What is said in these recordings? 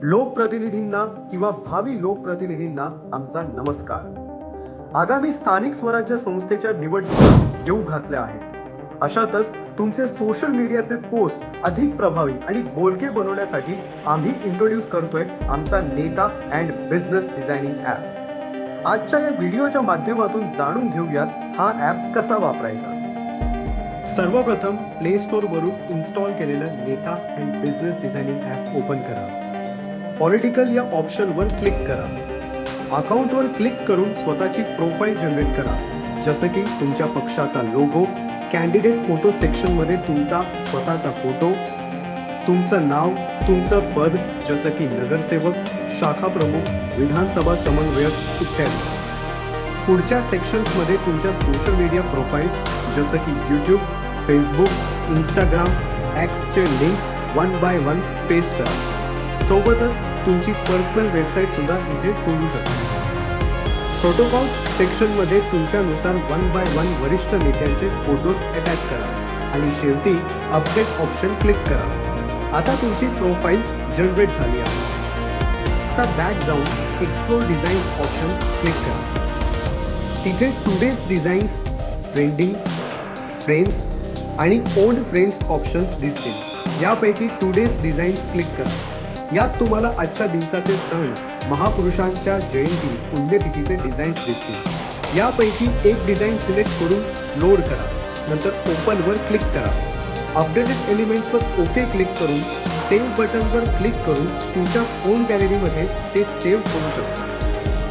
लोकप्रतिनिधींना किंवा भावी लोकप्रतिनिधींना आमचा नमस्कार। आगामी स्थानिक स्वराज्य संस्थेच्या निवडणुका येऊ घातल्या आहेत। अशातच तुमचे सोशल मीडियाचे पोस्ट अधिक प्रभावी आणि बोलके बनवण्यासाठी आम्ही इंट्रोड्यूस करतोय आमचा नेता अँड बिझनेस डिझायनिंग ॲप। आजच्या या व्हिडिओच्या माध्यमातून जाणून घेऊयात हा ॲप कसा वापरायचा। सर्वप्रथम प्ले स्टोर वरून इन्स्टॉल केलेलं नेता and business designing app open करा। पॉलिटिकल या ऑप्शनवर क्लिक करा। अकाउंटवर क्लिक करून स्वतःची प्रोफाईल जनरेट करा, जसं की तुमच्या पक्षाचा लोगो, कॅन्डिडेट फोटो सेक्शनमध्ये तुमचा स्वतःचा फोटो, तुमचं नाव, तुमचं पद जसं की नगरसेवक, शाखा प्रमुख, विधानसभा समन्वयक इत्यादी। पुढच्या सेक्शन्समध्ये तुमच्या सोशल मीडिया प्रोफाईल्स जसं की यूट्यूब, फेसबुक, इंस्टाग्राम, एक्सचे links one by one paste करा। सोबतच तुमची पर्सनल वेबसाईट सुद्धा इथे जोडू शकता। प्रोटोकॉल सेक्शनमध्ये तुमच्यानुसार वन बाय वन वरिष्ठ नेत्यांचे फोटोज अटॅच करा आणि शेवटी अपडेट ऑप्शन क्लिक करा। आता तुमची प्रोफाईल जनरेट झाली आहे। आता बॅक जाऊन एक्सप्लोर डिझाईन्स ऑप्शन क्लिक करा। तिथे टुडेज डिझाईन्स, ट्रेंडिंग, फ्रेम्स आणि ओल्ड फ्रेम्स ऑप्शन्स दिसतील। यापैकी टुडेज डिझाईन्स क्लिक करा। यात तुम्हाला आजच्या दिवसाचे सण, महापुरुषांच्या जयंती, पुण्यतिथीचे डिझाईन्स दिसतील। यापैकी एक डिझाईन सिलेक्ट करून लोड करा, नंतर ओपनवर क्लिक करा। अपडेटेड एलिमेंट्सवर ओके क्लिक करून सेव्ह बटनवर क्लिक करून तुमच्या फोन गॅलरीमध्ये ते सेव्ह करू शकता।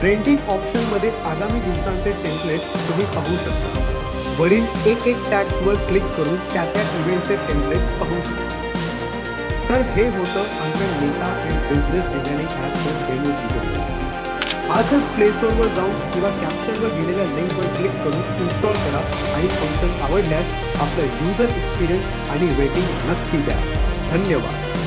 ट्रेंडिंग ऑप्शनमध्ये आगामी दिवसांचे टेम्पलेट तुम्ही पाहू शकता। वरील एक टॅग्सवर क्लिक करून त्या इव्हेंटचे टेम्पलेट्स पाहू शकता। तर हे होतं आमच्या नेता अँड बिझनेस डिझायनिंग ॲपचं डेमो ट्युटोरियल। आजच प्ले स्टोअरवर जाऊन किंवा कॅप्शनवर दिलेल्या लिंकवर क्लिक करून इन्स्टॉल करा आणि फंक्शन आवडल्यास आपलं युजर एक्सपिरियन्स आणि रेटिंग नक्की द्या। धन्यवाद।